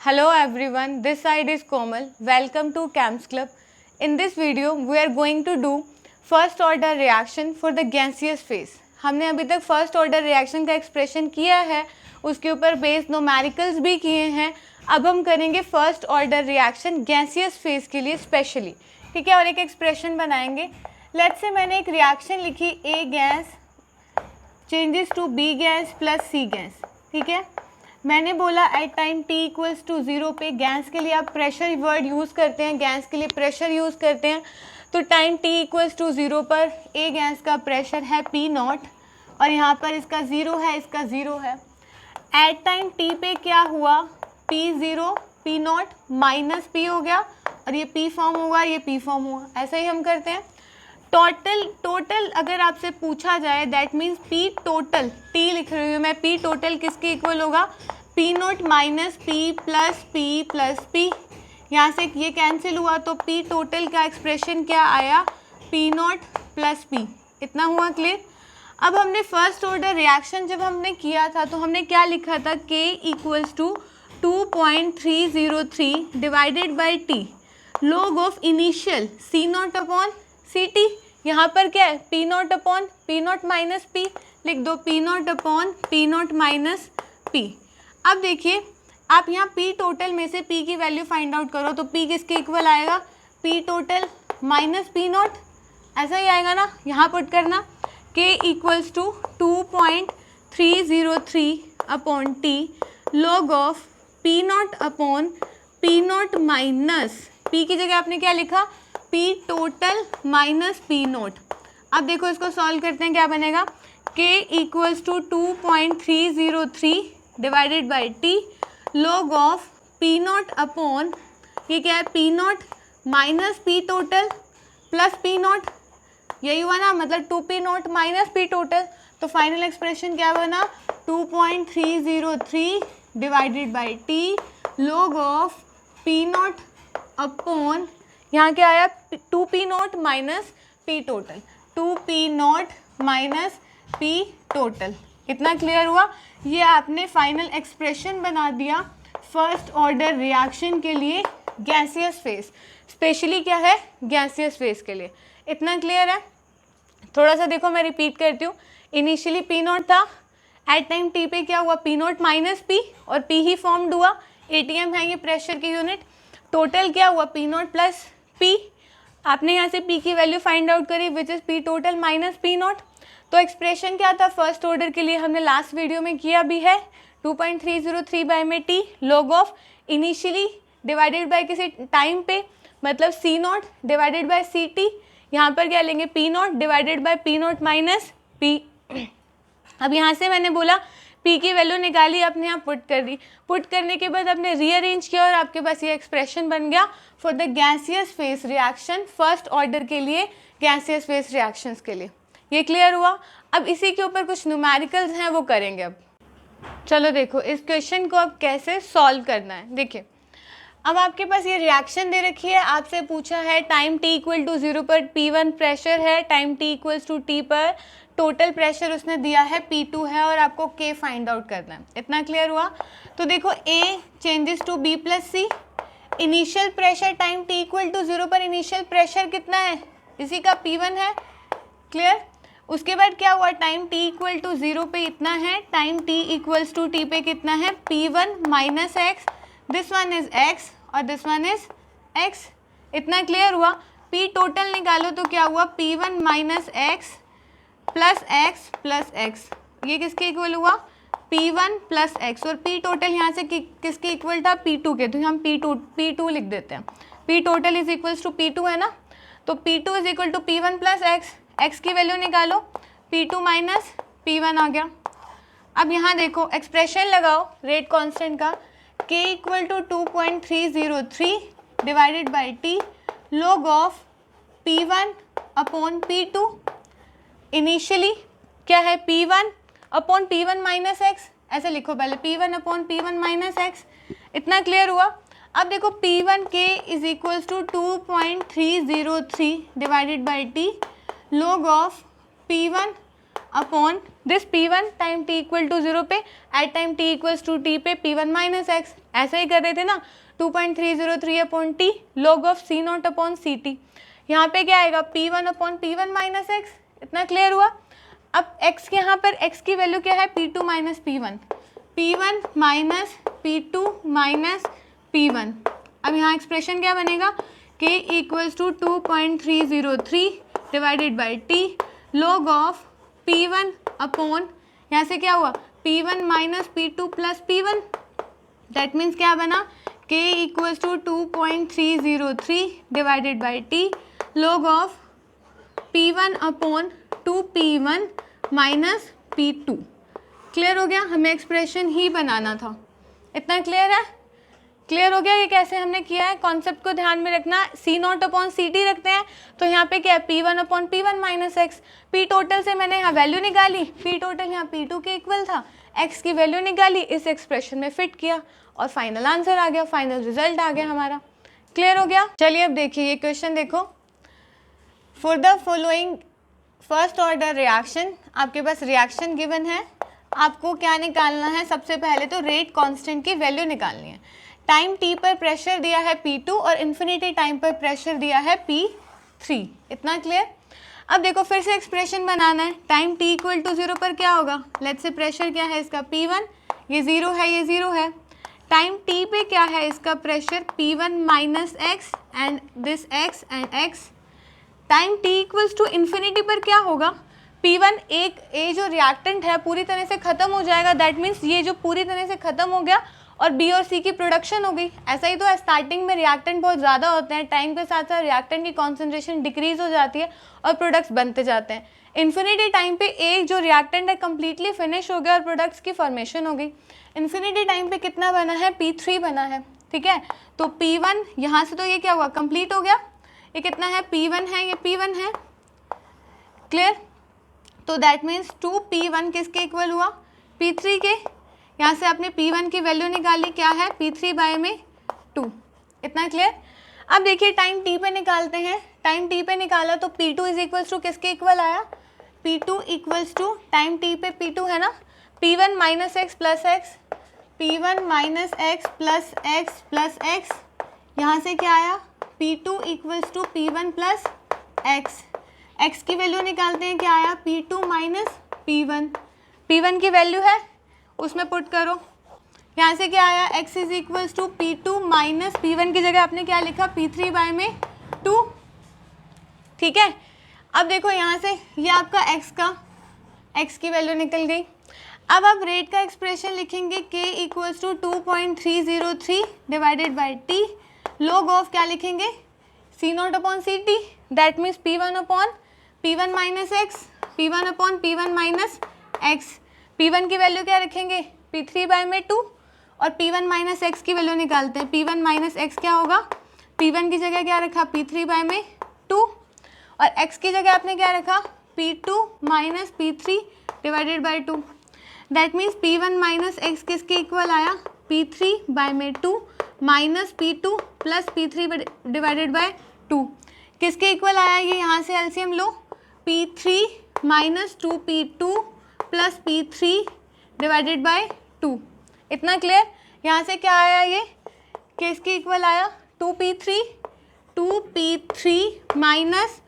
Hello everyone, this side is Komal. Welcome to CAMS Club. In this video, we are going to do first order reaction for the gaseous phase. हमने अभी तक first order reaction का expression किया है, उसके ऊपर based numericals भी किए हैं. अब हम करेंगे first order reaction gaseous phase के लिए स्पेशली, ठीक है, और एक एक्सप्रेशन बनाएंगे. लेट्स से मैंने एक रिएक्शन लिखी a gas changes to b gas plus c gas, ठीक है. मैंने बोला at time t equals to 0 पे गैस के लिए आप प्रेशर वर्ड यूज़ करते हैं, गैस के लिए प्रेशर यूज़ करते हैं. तो टाइम t इक्वल्स टू 0 पर ए गैस का प्रेशर है P नॉट और यहाँ पर इसका 0 है, इसका 0 है. एट टाइम t पे क्या हुआ, P0 P naught minus P हो गया और ये P फॉर्म होगा, ये P फॉर्म हुआ. ऐसा ही हम करते हैं. टोटल अगर आपसे पूछा जाए that means P total, T लिख रही हूँ मैं, P टोटल किसके इक्वल होगा, P naught minus P plus P. यहाँ से ये कैंसिल हुआ तो P टोटल का एक्सप्रेशन क्या आया, P नोट प्लस P. इतना हुआ क्लियर. अब हमने फर्स्ट ऑर्डर रिएक्शन जब हमने किया था तो हमने क्या लिखा था, K equals to 2.303 divided by T log of initial C naught upon C T. यहाँ पर क्या है, P naught upon P naught minus P, लिख दो P naught upon P naught minus P. अब देखिए आप यहाँ P टोटल में से P की वैल्यू फाइंड आउट करो तो P किसके इक्वल आएगा, P total minus P naught, ऐसा ही आएगा ना. यहाँ पुट करना K equals to 2.303 upon T log of P naught upon P naught minus P की जगह आपने क्या लिखा, P total minus P naught. अब देखो इसको सॉल्व करते हैं, क्या बनेगा, K equals to 2.303 divided by T log of P naught upon ये क्या है, P naught minus P total plus P note. यही हुआ ना, मतलब 2P note minus P total. तो फाइनल एक्सप्रेशन क्या बना, 2.303 divided by T log of P naught upon यहाँ क्या आया, 2P note minus P total, 2P note minus P total. इतना क्लियर हुआ. ये आपने फाइनल एक्सप्रेशन बना दिया फर्स्ट ऑर्डर रिएक्शन के लिए गैसियस फेज, स्पेशली क्या है, गैसियस फेज के लिए. इतना क्लियर है. थोड़ा सा देखो मैं रिपीट करती हूँ. इनिशियली P नोट था, एट टाइम T पे क्या हुआ, P नोट माइनस P और P ही फॉर्म्ड हुआ. ATM है ये प्रेशर की यूनिट. टोटल क्या हुआ, P नोट प्लस P. आपने यहाँ से P की वैल्यू फाइंड आउट करी which is P total minus P note. तो एक्सप्रेशन क्या था फर्स्ट ऑर्डर के लिए, हमने लास्ट वीडियो में किया भी है, 2.303 बाई में T log of initially divided by किसी टाइम पे, मतलब C naught divided by C T. यहाँ पर क्या लेंगे, P naught divided by P naught minus P. अब यहाँ से मैंने बोला P की वैल्यू निकाली, आपने यहाँ पुट कर दी. पुट करने के बाद आपने रीअरेंज किया और आपके पास ये एक्सप्रेशन बन गया for the gaseous phase reaction, first order के लिए गैसियस फेज रिएक्शंस के लिए. ये क्लियर हुआ. अब इसी के ऊपर कुछ न्यूमेरिकल्स हैं वो करेंगे. अब चलो देखो इस क्वेश्चन को अब कैसे सॉल्व करना है. देखिए अब आपके पास ये रिएक्शन दे रखी है, आपसे पूछा है टाइम t इक्वल टू 0 पर P1 प्रेशर है, time t equals to T पर टोटल प्रेशर उसने दिया है P2 है और आपको K फाइंड आउट करना है. इतना क्लियर हुआ. तो देखो A changes to B plus C, initial pressure time t equal to 0 पर इनिशियल प्रेशर कितना है, इसी का P1 है. क्लियर. उसके बाद क्या हुआ, टाइम t इक्वल टू 0 पे इतना है, time t equals to T पे कितना है, P1 minus x, this one is x और दिस वन इज x. इतना क्लियर हुआ. P टोटल निकालो तो क्या हुआ, P1 minus x plus x. ये किसके इक्वल हुआ, P1 प्लस x. और P टोटल यहाँ से किसके इक्वल था, P2 के, तो हम P2 लिख देते हैं. P total is equals to P2 है ना, तो P2 is equal to P1 plus x की वैल्यू निकालो, P2 माइनस P1 आ गया. अब यहाँ देखो एक्सप्रेशन लगाओ रेट कांस्टेंट का, K equal to 2.303 divided by T log of P1 upon P2. Initially क्या है, P1 upon P1 minus x, ऐसे लिखो पहले P1 upon P1 minus x. इतना क्लियर हुआ. अब देखो P1 K is equals to 2.303 divided by T log of P1 upon this P1 time t equal to 0 पे, at time t equals to t पे P1 minus x, ऐसा ही कर रहे थे ना, 2.303 upon t log of C0 upon CT। यहाँ पे क्या आएगा P1 upon P1 minus x, इतना क्लियर हुआ। अब x के यहाँ पर x की वैल्यू क्या है P2 minus P1, P1 minus P2 minus P1। अब यहाँ एक्सप्रेशन क्या बनेगा k equals to 2.303 divided by t log of P1 upon, यहाँ से क्या हुआ P1 minus P2 plus P1, that means क्या बना k equals to 2.303 divided by t log of P1 upon 2P1 minus P2। Clear हो गया, हमें expression ही बनाना था, इतना क्लियर है। क्लियर हो गया ये कैसे हमने किया है, कॉन्सेप्ट को ध्यान में रखना। C0 अपॉन CT रखते हैं तो यहाँ पे क्या है P1 upon P1 minus x, P total से मैंने यहाँ वैल्यू निकाली, P टोटल यहाँ P2 के इक्वल था, x की वैल्यू निकाली, इस एक्सप्रेशन में फिट किया और फाइनल आंसर आ गया, फाइनल रिजल्ट आ गया हमारा। क्लियर हो गया। चलिए अब देखिए ये क्वेश्चन देखो, for the following first order reaction, आपके पास रिएक्शन गिवन है, आपको क्या निकालना है, सबसे पहले तो रेट कांस्टेंट की वैल्यू निकालनी है। टाइम t पर प्रेशर दिया है P2 और इन्फिनिटी टाइम पर प्रेशर दिया है P3, इतना क्लियर। अब देखो फिर से एक्सप्रेशन बनाना है, टाइम t इक्वल टू 0 पर क्या होगा, लेट्स से प्रेशर क्या है इसका P1, ये 0 है, ये 0 है। टाइम t पे क्या है इसका pressure P1 minus x and this x and x। Time t equals to infinity पर क्या होगा, P1 एक ए जो रिएक्टेंट है पूरी तरह से ख़त्म हो जाएगा, दैट मीन्स ये जो पूरी तरह से ख़त्म हो गया और B और C की प्रोडक्शन हो गई। ऐसा ही तो है, स्टार्टिंग में रिएक्टेंट बहुत ज़्यादा होते हैं, टाइम के साथ साथ रिएक्टेंट की कॉन्सेंट्रेशन डिक्रीज हो जाती है और प्रोडक्ट्स बनते जाते हैं। इन्फिनिटी टाइम पे एक जो रिएक्टेंट है कम्प्लीटली फिनिश हो गया और प्रोडक्ट्स की फॉर्मेशन हो गई। इन्फिनिटी टाइम पे कितना बना है, P3 बना है, ठीक है। तो P1 यहाँ से तो ये क्या हुआ, कंप्लीट हो गया, ये कितना है P1 है, ये P1 है, क्लियर। तो दैट मीन्स 2P1 किसके इक्वल हुआ, P3 के। यहाँ से आपने P1 की वैल्यू निकाली, क्या है P3 बाय में 2, इतना क्लियर। अब देखिए टाइम t पे निकालते हैं, टाइम t पे निकाला तो P2 इज इक्वल्स टू किसके इक्वल आया, P2 equals to time t पे P2 है ना, P1 minus x plus x, P1 minus x plus x plus x, यहाँ से क्या आया P2 equals to P1 plus x. x की वैल्यू निकालते हैं, क्या आया P2 माइनस P1, P1 की वैल्यू है उसमें पुट करो, यहाँ से क्या आया x is equals to P2 minus P1 की जगह आपने क्या लिखा P3 बाय में 2, ठीक है। अब देखो यहाँ से ये आपका x की वैल्यु निकल गई। अब आप रेट का एक्सप्रेशन लिखेंगे k equals to 2.303 divided by t log of क्या लिखेंगे C0 upon CT, that means P1 upon P1 minus x, P1 upon P1 minus x. P1 की वैल्यू क्या रखेंगे P3 बाय में 2 और P1 माइनस एक्स की value निकालते हैं, P1 माइनस एक्स क्या होगा, P1 की जगह क्या रखा P3 बाय में 2 और x की जगह आपने क्या रखा P2 minus P3 divided by 2, that means P1 minus x किसके इक्वल आया P3 बाय में 2 minus P2 plus P3 divided by 2, किसके इक्वल आया ये, यहाँ से LCM low, P3 minus 2P2 plus P3 divided by 2, इतना क्लियर। यहाँ से क्या आया ये, किसके इक्वल आया 2P3 minus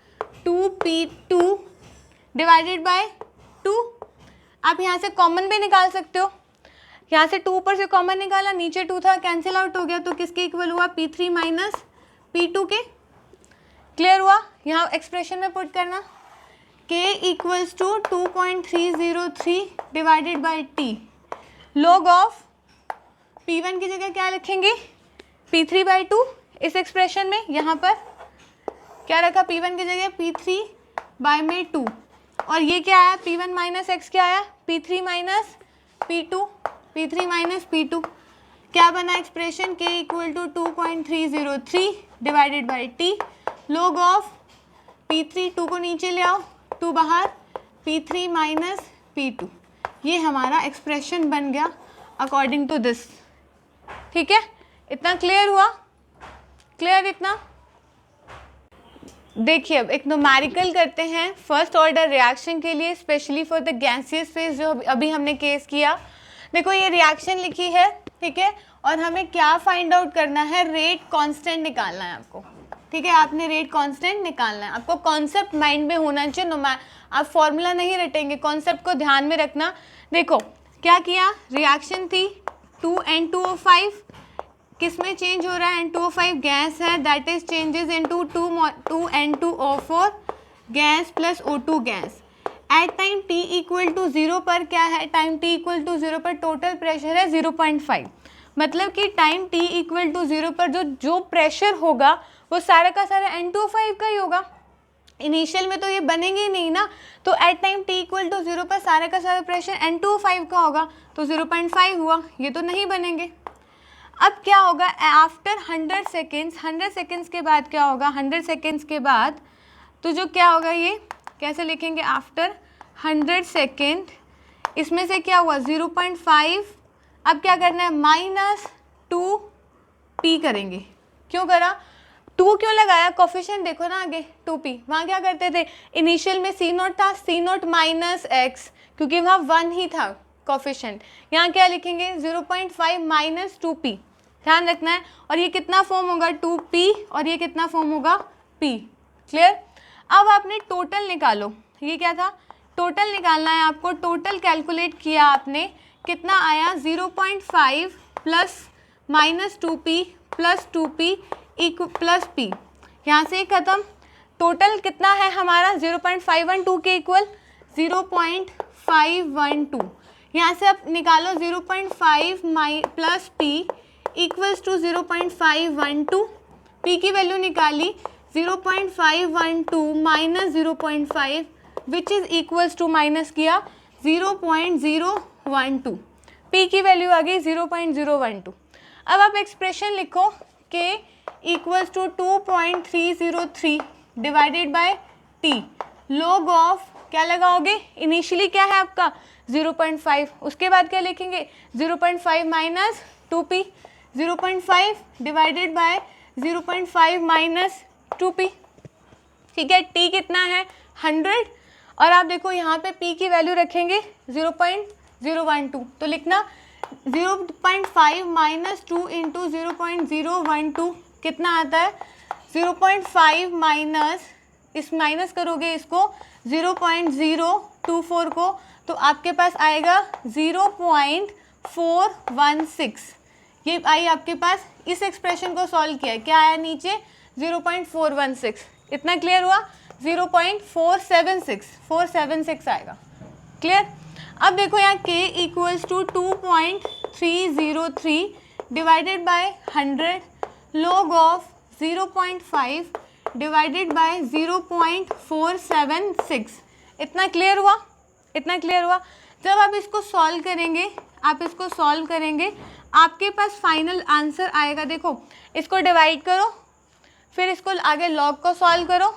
2P2 divided by 2। आप यहाँ से कॉमन भी निकाल सकते हो, यहाँ से 2 पर से कॉमन निकाला, नीचे 2 था कैंसिल आउट हो गया, तो किसके इक्वल हुआ P3 माइनस P2 के। क्लियर हुआ, यहाँ एक्सप्रेशन में पुट करना k equals to 2.303 divided by t log of P1 की जगह क्या लिखेंगे P3 बाई 2, इस एक्सप्रेशन में यहाँ पर क्या रखा P1 की जगह P3 बाय में 2 और ये क्या आया P1 माइनस एक्स क्या आया P3 minus P2, P3 minus P2, क्या बना expression k equal to 2.303 divided by t log of P3, 2 को नीचे ले आओ, 2 बाहर, P3 माइनस P2, ये हमारा एक्सप्रेशन बन गया अकॉर्डिंग टू दिस, ठीक है। इतना क्लियर हुआ, क्लियर इतना। देखिए अब एक न्यूमेरिकल करते हैं फर्स्ट ऑर्डर रिएक्शन के लिए, specially for the gaseous phase जो अभी हमने केस किया। देखो ये रिएक्शन लिखी है, ठीक है, और हमें क्या फाइंड आउट करना है, रेट कांस्टेंट निकालना है आपको, ठीक है, आपने रेट कांस्टेंट निकालना है। आपको कॉन्सेप्ट माइंड में होना चाहिए, आप फॉर्मूला नहीं रटेंगे, कॉन्सेप्ट को ध्यान में रखना। देखो क्या किया, रिएक्शन थी 2N2O5, किस में चेंज हो रहा है, N2O5 गैस है, that is changes into 2N2O4 gas plus O2 gas. At time t equal to 0 पर क्या है, टाइम t इक्वल टू 0 पर टोटल प्रेशर है 0.5, मतलब कि टाइम t इक्वल टू 0 पर जो प्रेशर होगा वो सारा का सारा N2O5 का ही होगा। इनिशियल में तो ये बनेंगे ही नहीं ना, तो at time t equal to 0 पर सारा का सारा प्रेशर N2O5 का होगा, तो 0.5 हुआ, ये तो नहीं बनेंगे। अब क्या होगा, आफ्टर 100 सेकेंड्स, 100 सेकेंड्स के बाद क्या होगा, 100 सेकेंड्स के बाद तो जो क्या होगा, ये कैसे लिखेंगे, आफ्टर 100 सेकेंड, इसमें से क्या हुआ 0.5, अब क्या करना है -2p करेंगे। क्यों करा, 2 क्यों लगाया, कोफिशिएंट देखो ना आगे 2p, वहाँ क्या करते थे इनिशियल में C0 था, C0 माइनस x, क्योंकि वहाँ 1 ही था कोफिशिएंट। यहाँ क्या लिखेंगे 0.5 माइनस 2p, ध्यान रखना है। और ये कितना फॉर्म होगा 2p, और ये कितना फॉर्म होगा p, क्लियर। अब आपने टोटल निकालो, ये क्या था, टोटल निकालना है आपको। टोटल कैलकुलेट किया आपने, कितना आया 0.5 plus minus 2p plus 2p plus p, यहाँ से ख़त्म। टोटल कितना है हमारा 0.512 के इक्वल 0.512, यहाँ से आप निकालो 0.5 plus p equals to 0.512, p की वैल्यू निकाली 0.512 minus 0.5 which is equals to minus किया 0.012, p की वैल्यू आ गई 0.012। अब आप एक्सप्रेशन लिखो k equals to 2.303 divided by t, log of क्या लगाओगे, इनिशियली क्या है आपका 0.5, उसके बाद क्या लिखेंगे 0.5 minus 2p, 0.5 divided bye 0.5 minus 2p, ठीक है। t कितना है 100, और आप देखो यहाँ पे p की वैल्यू रखेंगे 0.012, तो लिखना 0.5 माइनस 2 इंटू 0.012 कितना आता है 0.5 माइनस, इस माइनस करोगे इसको 0.024 को, तो आपके पास आएगा 0.416, ये आई आपके पास। इस एक्सप्रेशन को सॉल्व किया, क्या आया नीचे 0.416, इतना क्लियर हुआ, 0.476 आएगा, क्लियर। अब देखो यहाँ k equals to 2.303 divided by 100 log of 0.5 divided by 0.476, इतना क्लियर हुआ, इतना क्लियर हुआ। जब आप इसको सॉल्व करेंगे, आपके पास फाइनल आंसर आएगा, देखो इसको डिवाइड करो, फिर इसको आगे लॉग को सॉल्व करो।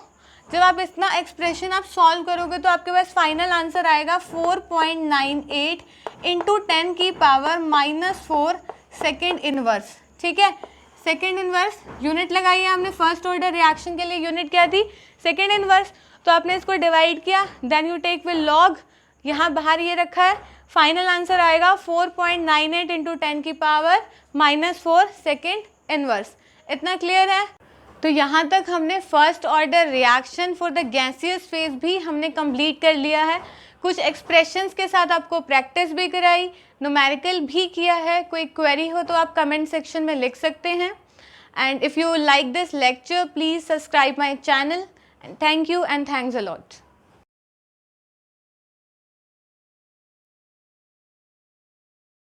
जब आप इतना एक्सप्रेशन आप सॉल्व करोगे तो आपके पास फाइनल आंसर आएगा 4.98 इंटू 10 की पावर -4 सेकेंड इनवर्स, ठीक है। सेकेंड इनवर्स यूनिट लगाई है हमने, फर्स्ट ऑर्डर रिएक्शन के लिए यूनिट क्या थी सेकेंड इनवर्स, तो आपने इसको डिवाइड किया, then you take with log, यहाँ बाहर ये रखा है, फाइनल आंसर आएगा 4.98 इंटू 10 की पावर -4 सेकेंड इनवर्स, इतना क्लियर है। तो यहाँ तक हमने first order reaction for the gaseous phase भी हमने कंप्लीट कर लिया है। कुछ एक्सप्रेशंस के साथ आपको प्रैक्टिस भी कराई, न्यूमेरिकल भी किया है। कोई क्वेरी हो तो आप कमेंट सेक्शन में लिख सकते हैं। And if you like this lecture please subscribe my channel, and thank you and thanks a lot.